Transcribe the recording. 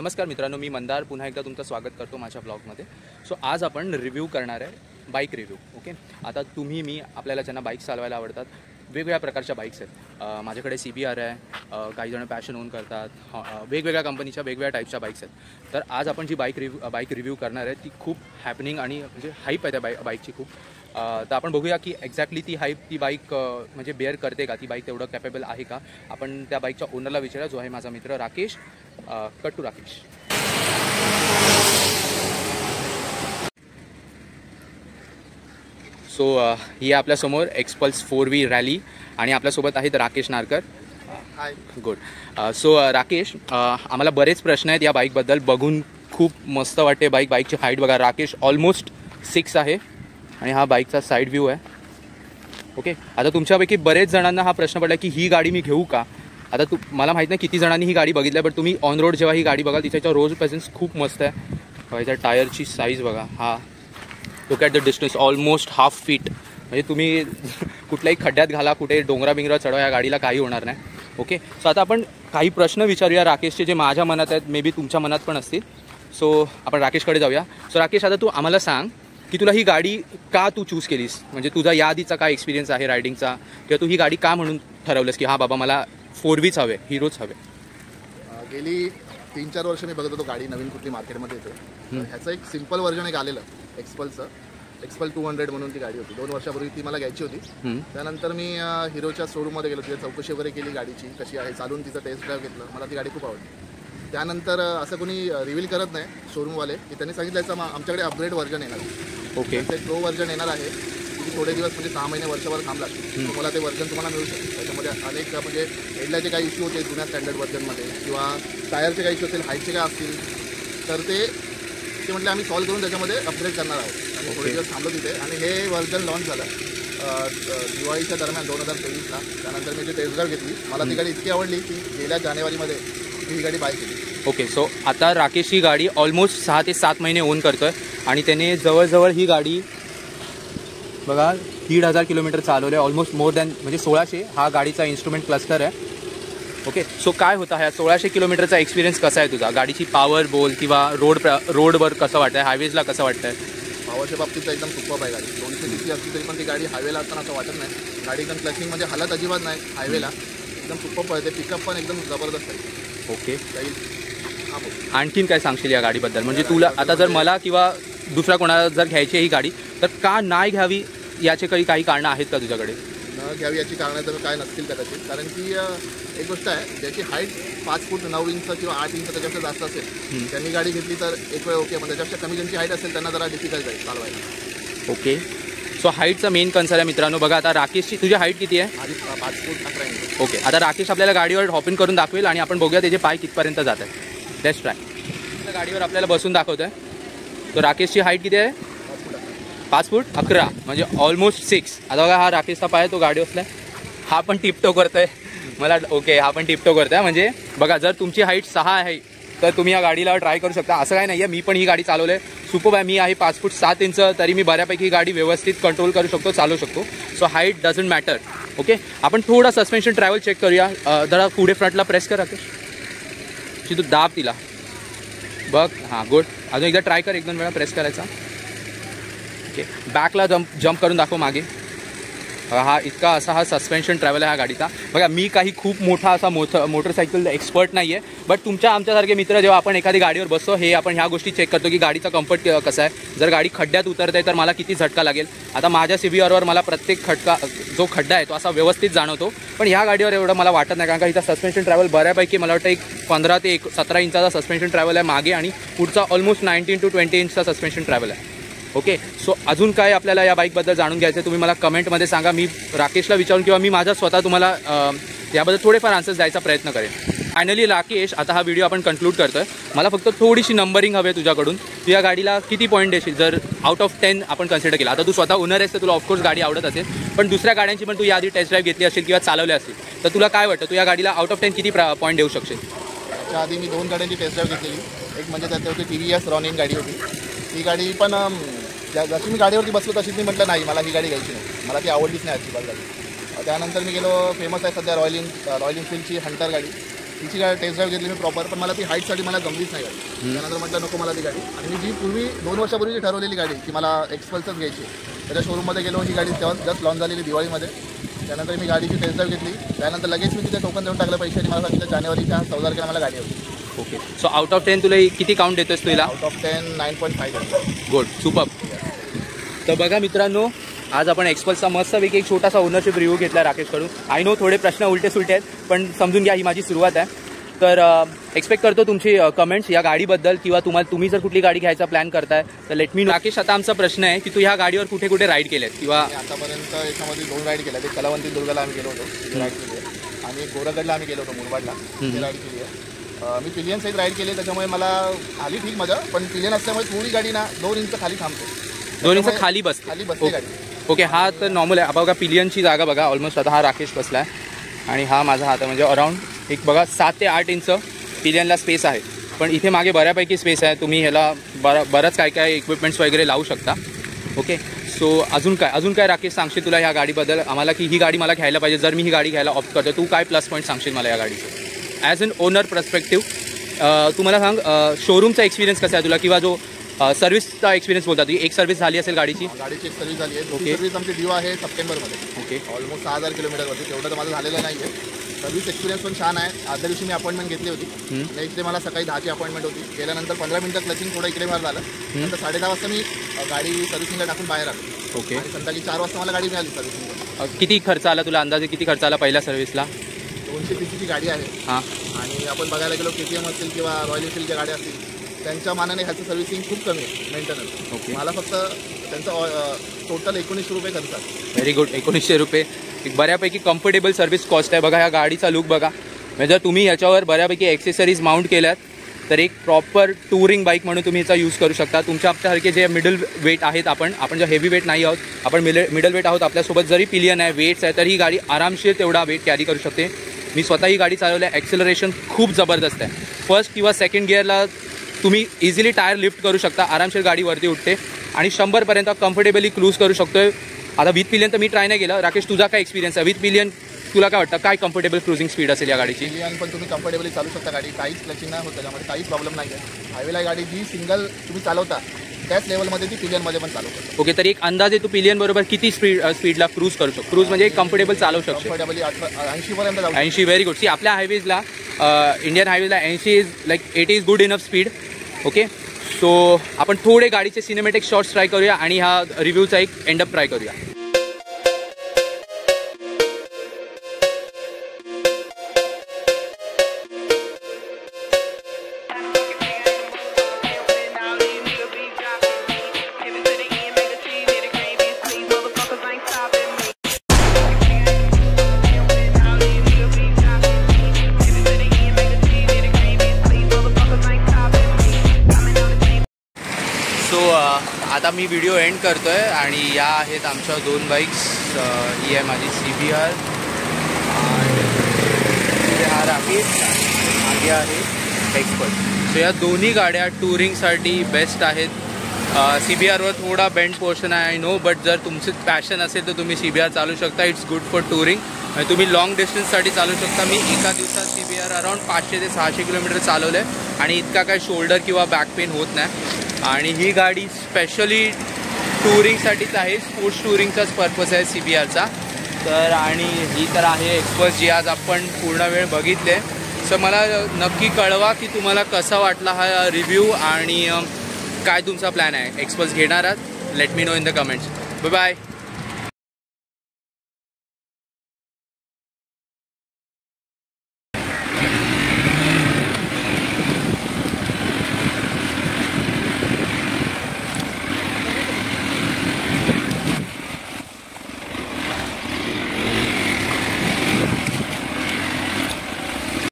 नमस्कार मित्रांनो, मी मंदार पुन्हा एकदा तुमचं स्वागत करतो माझ्या ब्लॉगमध्ये. सो आज आपण रिव्ह्यू करणार आहे बाईक रिव्ह्यू. ओके, आता तुम्ही मी आपल्याला ज्यांना बाईक चालवायला आवडतात, वेगवेगळ्या प्रकारच्या बाईक्स आहेत. माझ्याकडे CBR आहे, काही जण पॅशन ओन करतात, वेगवेगळ्या कंपनीच्या वेगवेगळ्या टाईपच्या बाईक्स आहेत. तर आज आपण जी बाईक रिव्ह्यू करणार आहे ती खूप हॅपनिंग आणि म्हणजे हाईप आहे त्या बाईकची खूप. तर आपण बघूया की एक्झॅक्टली ती हाईप ती बाईक म्हणजे बेअर करते का, ती बाईक तेवढं कॅपेबल आहे का. आपण त्या बाईकच्या ओनरला विचारूया, जो आहे माझा मित्र Rakesh. Cut to Rakesh. So ही आपल्यासमोर एक्सपल्स 4V रॅली आणि आपल्यासोबत आहेत Rakesh Narkar. Hi. Good. So Rakesh, आम्हाला बरेच प्रश्न आहेत या बाईकबद्दल. बघून खूप मस्त वाटते बाईकची हाईट बघा. राकेश ऑलमोस्ट 6 आहे आणि हा बाईकचा साईड व्ह्यू आहे. ओके, आता तुमच्यापैकी बरेच जणांना हा प्रश्न पडला की ही गाडी मी घेऊ का. आता मला माहीत नाही किती जणांनी ही गाडी बघितली आहे, बट तुम्ही ऑन रोड जेव्हा ही गाडी बघाल तिच्याच्या रोड प्रेझेन्स खूप मस्त आहे. ह्याच्या टायरची साईज बघा. हा look at the distance almost half feet. म्हणजे तुम्ही कुठल्याही खड्ड्यात घाला, कुठे डोंगरा बिंगरा चढवा, या गाडीला काही होणार नाही. ओके, सो आता आपण काही प्रश्न विचारूया राकेशचे, जे माझ्या मनात आहेत, मे बी तुमच्या मनात पण असतील. सो आपण राकेशकडे जाऊया. सो राकेश, आता तू आम्हाला सांग की तुला ही गाडी का तू चूज केलीस, म्हणजे तुझा या आधीचा काय एक्सपिरियन्स आहे रायडिंगचा, किंवा तू ही गाडी का म्हणून ठरवलंस की हां बाबा मला 4Vच हवे, हिरोच हवे. गेली 3-4 वर्ष मी बघत होतो गाडी नवीन कुठली मार्केटमध्ये येते. ह्याचं एक सिम्पल व्हर्जन एक आलेलं एक्सपल्सचं, एक्सपल 200 म्हणून ती गाडी होती. 2 वर्षापूर्वी ती मला घ्यायची होती. त्यानंतर मी हिरोच्या शोरूममध्ये गेलो, तिथे चौकशी वगैरे केली गाडीची कशी आहे, चालून तिचं टेस्ट ड्राईव्ह घेतलं. मला ती गाडी खूप आवडली. त्यानंतर असं कोणी रिव्हील करत नाही शोरूमवाले, की त्यांनी सांगितलं आमच्याकडे अपग्रेड व्हर्जन येणार आहे. ओके, ते प्रो व्हर्जन येणार आहे, की थोडे दिवस म्हणजे 6 महिने वर्षभर थांब लागते, तुम्हाला ते व्हर्जन तुम्हाला मिळू शकते. त्याच्यामध्ये अनेक म्हणजे हेडलाचे काही इश्यू होते जुन्या स्टँडर्ड व्हर्जनमध्ये, किंवा टायरचे काही इश्यू असेल, हाईटचे काय असतील, तर ते म्हटले आम्ही सॉल्व्ह करून त्याच्यामध्ये अपग्रेड करणार आहोत. आणि थोडे दिवस थांबलो तिथे आणि हे व्हर्जन लॉन्च झालं दिवाळीच्या दरम्यान 2023ला. त्यानंतर मी जी टेस्ट ड्राईव्ह घेतली, मला ती गाडी इतकी आवडली की गेल्या जानेवारीमध्ये ही गाडी बाय केली. ओके, सो आता राकेश ही गाडी ऑलमोस्ट 6 ते 7 महिने ओन करतोय आणि त्याने जवळजवळ ही गाडी बघा 1,500 किलोमीटर चालवले, ऑलमोस्ट मोर दॅन म्हणजे 1600 हा गाडीचा इन्स्ट्रुमेंट क्लस्टर आहे. ओके, सो काय होता ह्या 1600 किलोमीटरचा एक्सपिरियन्स कसा आहे तुझा, गाडीची पॉवर बोल, किंवा रोडवर कसं वाटतंय, हायवेजला कसं वाटतंय. पॉवरच्या बाबतीत एकदम सुपर आहे गाडी. 200 cc असली तरी पण ती गाडी हायवेला असताना असं वाटत नाही. गाडी एकदम क्लचिंगमध्ये हालत अजिबात नाही हायवेला, एकदम सुपर पळते. पिकअप पण एकदम जबरदस्त आहे. ओके, आणखीन काय सांगशील या गाडीबद्दल, म्हणजे तुला आता जर मला किंवा दुसऱ्या कोणाला जर घ्यायची ही गाडी, तर का नाही घ्यावी याचे काही कारणं आहेत का तुझ्याकडे. न घ्यावी याची कारणं तर काय नसतील कदाचित, कारण की एक गोष्ट आहे, ज्याची हाईट 5 फूट 9 इंच किंवा 8 इंच त्याच्यापेक्षा जास्त असेल त्यांनी गाडी घेतली तर एक वेळ ओके, पण त्याच्यापेक्षा कमी ज्यांची हाईट असेल त्यांना जरा डिफिकल्ट आहे चालवायला. ओके, सो हाईटचा मेन कन्सर्न आहे मित्रांनो. बघा आता राकेशची तुझी हाईट किती आहे. 5 फूट 11 इंच. ओके, आता राकेश आपल्याला गाडीवर हॉपिंग करून दाखवेल आणि आपण बघूया त्याचे पाय कितपर्यंत जात आहे. Let's try. गाडीवर आपल्याला बसून दाखवत आहे. तर राकेशची हाईट किती आहे. 5 फूट 11 म्हणजे ऑलमोस्ट 6. आता बघा हा राकेशचा पाय तो गाडी बसलाय, हा पण टिपटो करतोय मला. ओके, हा पण टिपटो करतोय. म्हणजे बघा जर तुमची हाईट 6 आहे तर तुम्ही या गाडीला ट्राय करू शकता. असं काय नाही आहे, मी पण ही गाडी चालवलं आहे, सुपर आहे. मी आहे 5 फूट 7 इंच, तरी मी बऱ्यापैकी ही गाडी व्यवस्थित कंट्रोल करू शकतो, चालवू शकतो. So height doesn't matter. Okay, आपण थोडा सस्पेन्शन ट्रॅव्हल चेक करूया. जरा पुढे फ्रंटला प्रेस कर राकेश, तू दाब तिला बघ. हां, गुड. अजून एकदा ट्राय कर, 1-2 वेळा प्रेस करायचा. ओके, बॅकला जम्प करून दाखव मागे. हा इतका असा हा सस्पेन्शन ट्रॅव्हल आहे हा गाडीचा. बघा मी काही खूप मोठा असा मोटरसायकल एक्सपर्ट नाही आहे, बट तुमच्या आमच्यासारखे मित्र जेव्हा आपण एखादी गाडीवर बसतो, हे आपण ह्या गोष्टी चेक करतो की गाडीचा कम्फर्ट कसा आहे. जर गाडी खड्ड्यात उतरत आहे तर मला किती झटका लागेल. आता माझ्या CBRवर मला प्रत्येक जो खड्डा आहे तो असा व्यवस्थित जाणवतो, पण ह्या गाडीवर एवढं मला वाटत नाही, कारण का इथं सस्पेन्शन ट्रॅव्हल बऱ्यापैकी मला वाटतं एक 15 ते 17 इंचाचा सस्पेन्शन ट्रॅव्हल आहे मागे, आणि पुढचा ऑलमोस्ट 19 to 20 इंचचा सस्पेन्शन ट्रॅव्हल आहे. ओके, सो अजून काय आपल्याला या बाईकबद्दल जाणून घ्यायचं आहे तुम्ही मला कमेंटमध्ये सांगा. मी राकेशला विचारून किंवा मी माझा स्वतः तुम्हाला याबद्दल थोडेफार आन्सर्स द्यायचा प्रयत्न करेन. फायनली राकेश, आता हा व्हिडिओ आपण कन्क्लूड करतोय. मला फक्त थोडीशी नंबरिंग हवी आहे तुझ्याकडून. तू या गाडीला किती पॉईंट देशील जर आउट ऑफ 10 आपण कन्सिडर केला. आता तू स्वतः ओनर आहेस तर तुला ऑफकोर्स गाडी आवडत असेल, पण दुसऱ्या गाड्यांची पण तू याआधी टेस्ट ड्राईव्ह घेतली असेल किंवा चालवली असेल, तर तुला काय वाटतं तू या गाडीला आउट ऑफ 10 किती पॉईंट देऊ शकशील. त्याच्या आधी मी 2 गाड्यांची टेस्ट ड्राईव्ह घेतलेली. एक म्हणजे त्यात होती TVS रॉनिन गाडी होती. ती गाडी पण जशी मी गाडीवरती बसलो तशीच मी म्हटलं नाही मला ही गाडी घ्यायची नाही, मला ती आवडलीच नाही अजिबात गाडी. त्यानंतर मी गेलो, फेमस आहे सध्या रॉयल एनफील्डची हंटर गाडी. तिची टेस्ट ड्राईव्ह घेतली मी प्रॉपर, पण मला ती हाईटसाठी मला जमलीच नाही गाडी. त्यानंतर म्हटलं नको मला ती गाडी. आणि मी जी पूर्वी 2 वर्षापूर्वी ठरवलेली गाडी की मला एक्सपल्सच घ्यायची, त्याच्या शोरूममध्ये गेलो. ही गाडी तेव्हा जस्ट लॉन्च झालेली दिवाळीमध्ये. त्यानंतर मी गाडीची टेस्ट ड्राईव्ह घेतली. त्यानंतर लगेच मी तिथे टोकन देऊन टाकलं पैसे आणि मला सांगितलं जानेवारीच्या 14 तारखेला मला गाडी होती. ओके. सो आउट ऑफ 10 तुला किती काउंट देतोस तुला? Out of 10 9.5. Good, super. तर बघा मित्रांनो, आज आपण एक्सपल्सचा मस्तपैकी एक छोटासा ओनरशिप रिव्ह्यू घेतला राकेशकडून. आय नो थोडे प्रश्न उलटे सुलटे आहेत, पण समजून घ्या, ही माझी सुरुवात आहे. तर एक्सपेक्ट करतो तुमची कमेंट्स या गाडीबद्दल, किंवा तुम्ही जर कुठली गाडी घ्यायचा प्लॅन करताय तर लेट मी नो. राकेश, आता आमचा प्रश्न आहे की तू ह्या गाडीवर कुठे कुठे राईड केलेत, किंवा आतापर्यंत याच्यामध्ये 2 राईड केल्या. एक कलावंती दुर्गाला आम्ही गेलो होतो, राईड केली आहे. आणि एक गोरगडला आम्ही गेलो होतो, मुरबाडला, ती राईड केली आहे. मी पिलियन सहित राईड केली, त्याच्यामुळे मला आली ठीक मजा. पण पिलियन असल्यामुळे थोडी गाडी ना 2 इंच खाली थांबते, 2 इंच खाली बसते गाडी. ओके. हा तर नॉर्मल आहे. बघा पिलियनची जागा बघा, ऑलमोस्ट आता हा राकेश बसला आहे आणि हा माझा हात आहे. म्हणजे अराउंड एक बघा 7 ते 8 इंच पिलियनला स्पेस आहे. पण इथे मागे बऱ्यापैकी स्पेस आहे. तुम्ही ह्याला बरंच काय काय इक्विपमेंट्स वगैरे लावू शकता. ओके. सो अजून काय राकेश सांगशील तुला ह्या गाडीबद्दल आम्हाला, की ही गाडी मला घ्यायला पाहिजे जर मी ही गाडी घ्यायला ऑप्ट करतो, तू काय प्लस पॉईंट सांगशील मला या गाडीचं ॲज अन ओनर पर्स्पेक्टिव्ह? तुम्हाला सांग, शोरूमचा एक्सपिरियन्स कसा आहे तुला, किंवा जो सर्व्हिसचा एक्सपिरियन्स बोलतात, एक सर्व्हिस झाली असेल गाडीची? गाडीची एक सर्व्हिस झाली आहे. दुसरी सर्व्हिस आमची ड्यू आहे सप्टेंबरमध्ये. ओके. ऑलमोस्ट 6000 किलोमीटरवरती. तेवढं तर माझं झालेलं नाही आहे. सर्व्हिस एक्सपिरियन्स पण छान आहे. आदल्या दिवशी मी अपॉइंटमेंट घेतली होती. नेक्स्ट डे मला सकाळी 10ची अपॉइंटमेंट होती. गेल्यानंतर 15 मिनिटं क्लचिंग थोडं इकडे बाहेर झालं. नंतर 10:30 वाजता मी गाडी सर्व्हिसिंगला टाकून बाहेर आलो. ओके. आणि संध्याकाळी 4 वाजता मला गाडी मिळाली सर्व्हिसिंगला. किती खर्च आला तुला अंदाजे, किती खर्च आला पहिल्या सर्व्हिसला? 200 PCची गाडी आहे. हां. आणि आपण बघायला गेलो KTM असतील किंवा रॉयल एनफिल्डच्या गाड्या असतील, त्यांच्या मानाने ह्याचं सर्व्हिसिंग खूप कमी आहे मेंटेनन्स. ओके. मला फक्त त्यांचं टोटल 1900 रुपये खर्च आहे. Very good. 1900 रुपये एक बऱ्यापैकी कम्फर्टेबल सर्व्हिस कॉस्ट आहे. बघा ह्या गाडीचा लुक बघा. म्हणजे जर तुम्ही ह्याच्यावर बऱ्यापैकी ॲक्सेसरीज माउंट केल्यात तर एक प्रॉपर टुरिंग बाईक म्हणून तुम्ही याचा यूज करू शकता. तुमच्यासारखे जे मिडल वेट आहेत, आपण जे हेवी वेट नाही आहोत, आपण मिडल वेट आहोत, आपल्यासोबत जरी पिलियन आहे, वेट्स आहे, तर ही गाडी आरामशीर तेवढा वेट कॅरी करू शकते. मी स्वतः ही गाडी चालवली आहे. ॲक्सेलरेशन खूप जबरदस्त आहे. फर्स्ट किंवा सेकंड गिअरला तुम्ही इझिली टायर लिफ्ट करू शकता, आरामशीर गाडी वरती उठते आणि 100पर्यंत कम्फर्टेबली क्रूज करू शकतोय. आता विथ पिलियन तर मी ट्राय नाही केलं. राकेश, तुझा काय एक्सपिरियन्स आहे विथ पिलियन? तुला काय वाटतं, काय कम्फर्टेबल क्रुझिंग स्पीड असेल या गाडीची? पिलियन पण तुम्ही कम्फर्टेबली चालू शकता. गाडी काहीच क्लचिंग नाही होत, त्याच्यामध्ये काहीच प्रॉब्लेम नाही आहे. हायवेला गाडी जी सिंगल तुम्ही चालवता त्याच लेवलमध्ये ती पिलियनमध्ये पण चालू शकतो. ओके. तर एक अंदाजे तू पिलियन बरोबर किती स्पीडला क्रूज करू शकतो? क्रूज म्हणजे कम्फर्टेबल चालवू शकतो. कम्फर्टेबली 80 पर्यंत जाऊ. 80. Very good. सी, आपल्या हायवेजला इंडियन हायवेजला 80 is like 80 is good enough speed. Okay. So आपण थोडे गाडीचे सिनेमॅटिक शॉट्स ट्राय करूया आणि हा रिव्ह्यूचा एक एंडअप ट्राय करूया. आता मी व्हिडिओ एंड करतो आहे आणि या आहेत आमच्या 2 बाईक्स. ही आहे माझी CBR आणि हा राकेश, मागे आहे एक्सपर्ट. सो या दोन्ही गाड्या टुरिंगसाठी बेस्ट आहेत. CBRवर थोडा बेंड पोर्शन आहे, आय नो, बट जर तुमचं पॅशन असेल तर तुम्ही CBR चालू शकता. It's good for touring. तुम्ही लॉंग डिस्टन्ससाठी चालू शकता. मी एका दिवसात CBR अराउंड 500 ते 600 किलोमीटर चालवलं आहे आणि इतका काय शोल्डर किंवा बॅक पेन होत नाही. आणि ही गाडी स्पेशली टुरिंगसाठीच आहे, स्पोर्ट्स टुरिंगचाच पर्पज आहे CBRचा. तर आणि ही तर आहे एक्सपल्स जी आज आपण पूर्ण वेळ बघितले. सो मला नक्की कळवा की तुम्हाला कसा वाटला हा रिव्ह्यू आणि काय तुमचा प्लॅन आहे. एक्सपल्स घेणार आहात? Let me know in the comments. Bye bye.